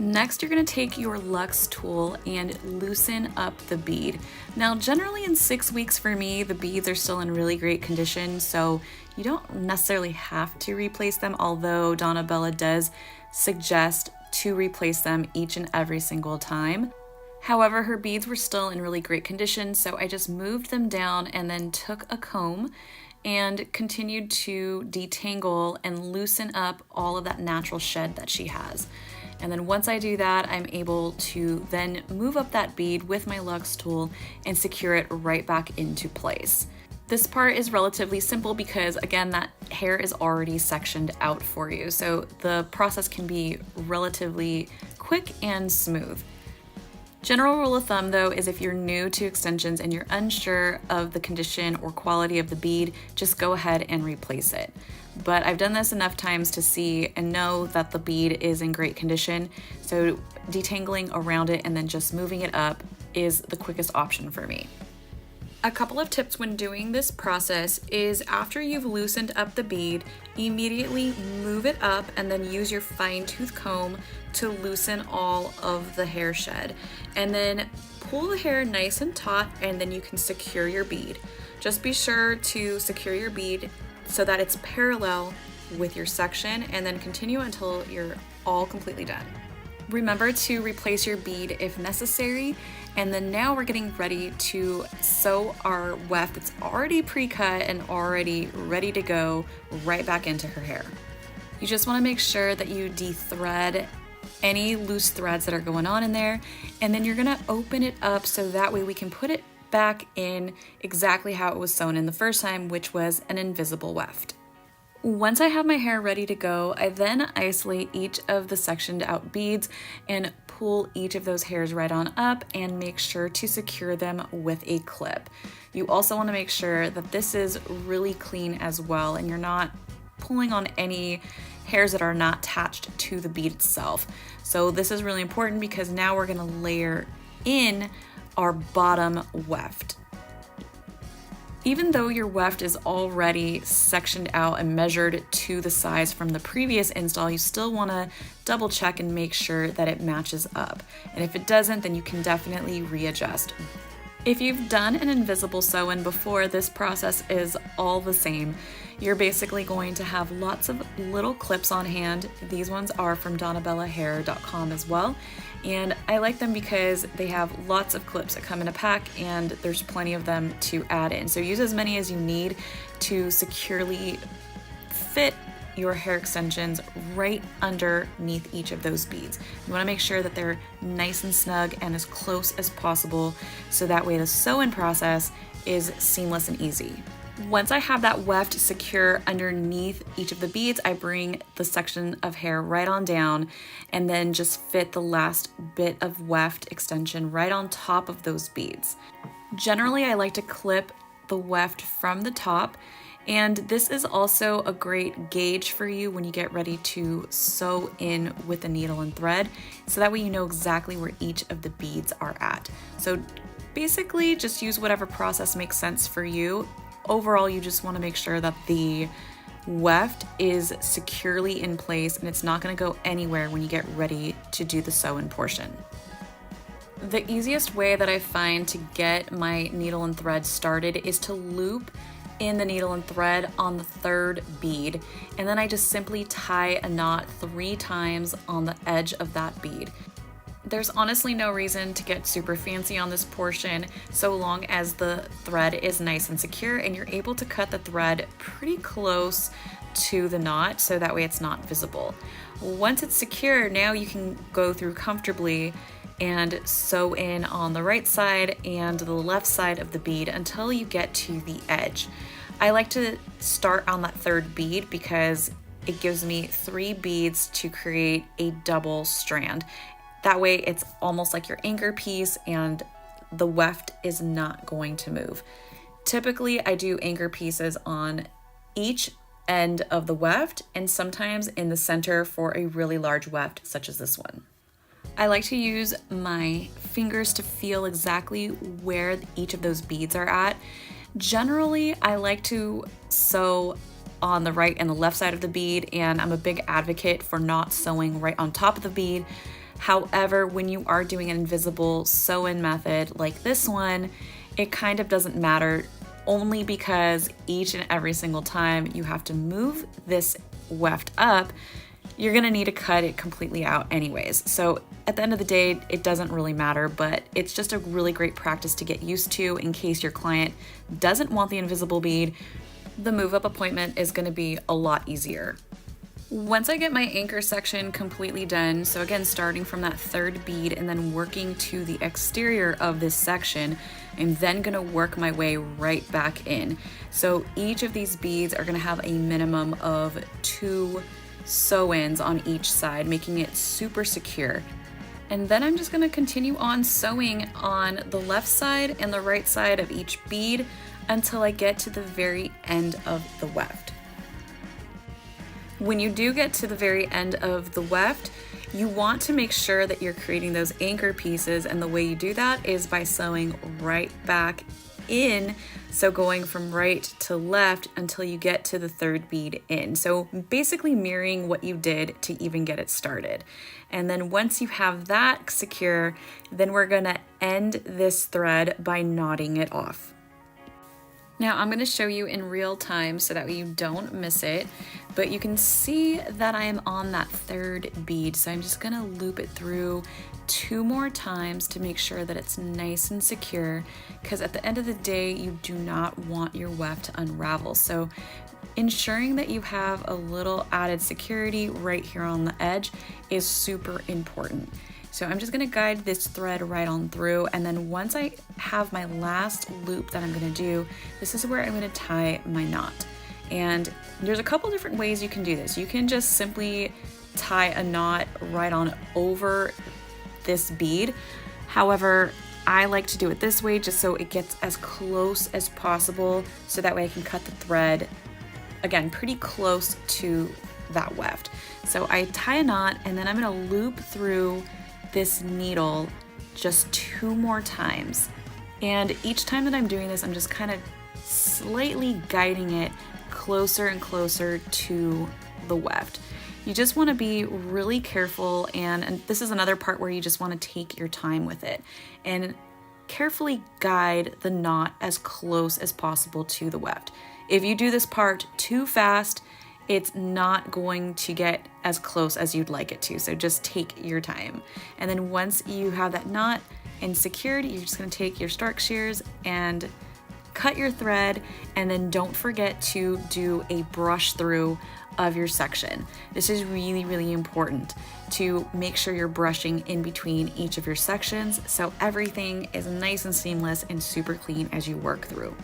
Next, you're going to take your Luxe tool and loosen up the bead. Now, generally in 6 weeks for me, the beads are still in really great condition, so you don't necessarily have to replace them, although Donna Bella does suggest to replace them each and every single time. However, her beads were still in really great condition, so I just moved them down and then took a comb and continued to detangle and loosen up all of that natural shed that she has. And then once I do that, I'm able to then move up that bead with my Luxe tool and secure it right back into place. This part is relatively simple because, again, that hair is already sectioned out for you, so the process can be relatively quick and smooth. General rule of thumb though is if you're new to extensions and you're unsure of the condition or quality of the bead, just go ahead and replace it. But I've done this enough times to see and know that the bead is in great condition, so detangling around it and then just moving it up is the quickest option for me. A couple of tips when doing this process is after you've loosened up the bead, immediately move it up and then use your fine tooth comb to loosen all of the hair shed. And then pull the hair nice and taut and then you can secure your bead. Just be sure to secure your bead so that it's parallel with your section and then continue until you're all completely done. Remember to replace your bead if necessary. And then now we're getting ready to sew our weft that's already pre-cut and already ready to go right back into her hair. You just want to make sure that you de-thread any loose threads that are going on in there, and then you're going to open it up so that way we can put it back in exactly how it was sewn in the first time, which was an invisible weft. Once I have my hair ready to go, I then isolate each of the sectioned out beads and pull each of those hairs right on up and make sure to secure them with a clip. You also want to make sure that this is really clean as well and you're not pulling on any hairs that are not attached to the bead itself. So this is really important because now we're going to layer in our bottom weft. Even though your weft is already sectioned out and measured to the size from the previous install, you still want to double check and make sure that it matches up. And if it doesn't, then you can definitely readjust. If you've done an invisible sew-in before, this process is all the same. You're basically going to have lots of little clips on hand. These ones are from donnabellahair.com as well. And I like them because they have lots of clips that come in a pack and there's plenty of them to add in. So use as many as you need to securely fit your hair extensions right underneath each of those beads. You want to make sure that they're nice and snug and as close as possible so that way the sew-in process is seamless and easy. Once I have that weft secure underneath each of the beads, I bring the section of hair right on down and then just fit the last bit of weft extension right on top of those beads. Generally, I like to clip the weft from the top, and this is also a great gauge for you when you get ready to sew in with a needle and thread, so that way you know exactly where each of the beads are at. So basically just use whatever process makes sense for you. Overall, you just want to make sure that the weft is securely in place and it's not going to go anywhere when you get ready to do the sew-in portion. The easiest way that I find to get my needle and thread started is to loop in the needle and thread on the third bead, and then I just simply tie a knot 3 times on the edge of that bead. There's honestly no reason to get super fancy on this portion so long as the thread is nice and secure and you're able to cut the thread pretty close to the knot so that way it's not visible. Once it's secure, now you can go through comfortably and sew in on the right side and the left side of the bead until you get to the edge. I like to start on that third bead because it gives me 3 beads to create a double strand. That way it's almost like your anchor piece and the weft is not going to move. Typically I do anchor pieces on each end of the weft and sometimes in the center for a really large weft such as this one. I like to use my fingers to feel exactly where each of those beads are at. Generally, I like to sew on the right and the left side of the bead, and I'm a big advocate for not sewing right on top of the bead. However, when you are doing an invisible sew-in method like this one, it kind of doesn't matter, only because each and every single time you have to move this weft up, you're gonna need to cut it completely out anyways. So at the end of the day, it doesn't really matter, but it's just a really great practice to get used to in case your client doesn't want the invisible bead. The move up appointment is gonna be a lot easier. Once I get my anchor section completely done, so again, starting from that third bead and then working to the exterior of this section, I'm then gonna work my way right back in. So each of these beads are gonna have a minimum of 2 sew-ins on each side, making it super secure. And then I'm just gonna continue on sewing on the left side and the right side of each bead until I get to the very end of the weft. When you do get to the very end of the weft, you want to make sure that you're creating those anchor pieces, and the way you do that is by sewing right back in, so going from right to left until you get to the third bead in. So basically mirroring what you did to even get it started. And then once you have that secure, then we're gonna end this thread by knotting it off. Now I'm gonna show you in real time so that way you don't miss it, but you can see that I am on that third bead. So I'm just gonna loop it through 2 more times to make sure that it's nice and secure, because at the end of the day, you do not want your weft to unravel. So ensuring that you have a little added security right here on the edge is super important. So I'm just gonna guide this thread right on through, and then once I have my last loop that I'm gonna do, this is where I'm gonna tie my knot. And there's a couple different ways you can do this. You can just simply tie a knot right on over this bead. However, I like to do it this way just so it gets as close as possible, so that way I can cut the thread, again, pretty close to that weft. So I tie a knot, and then I'm gonna loop through this needle just 2 more times. And each time that I'm doing this, I'm just kind of slightly guiding it closer and closer to the weft. You just want to be really careful, and this is another part where you just want to take your time with it and carefully guide the knot as close as possible to the weft. If you do this part too fast, it's not going to get as close as you'd like it to, so just take your time. And then once you have that knot and secured, you're just going to take your Stark shears and cut your thread, and then don't forget to do a brush through of your section. This is really, really important to make sure you're brushing in between each of your sections so everything is nice and seamless and super clean as you work through.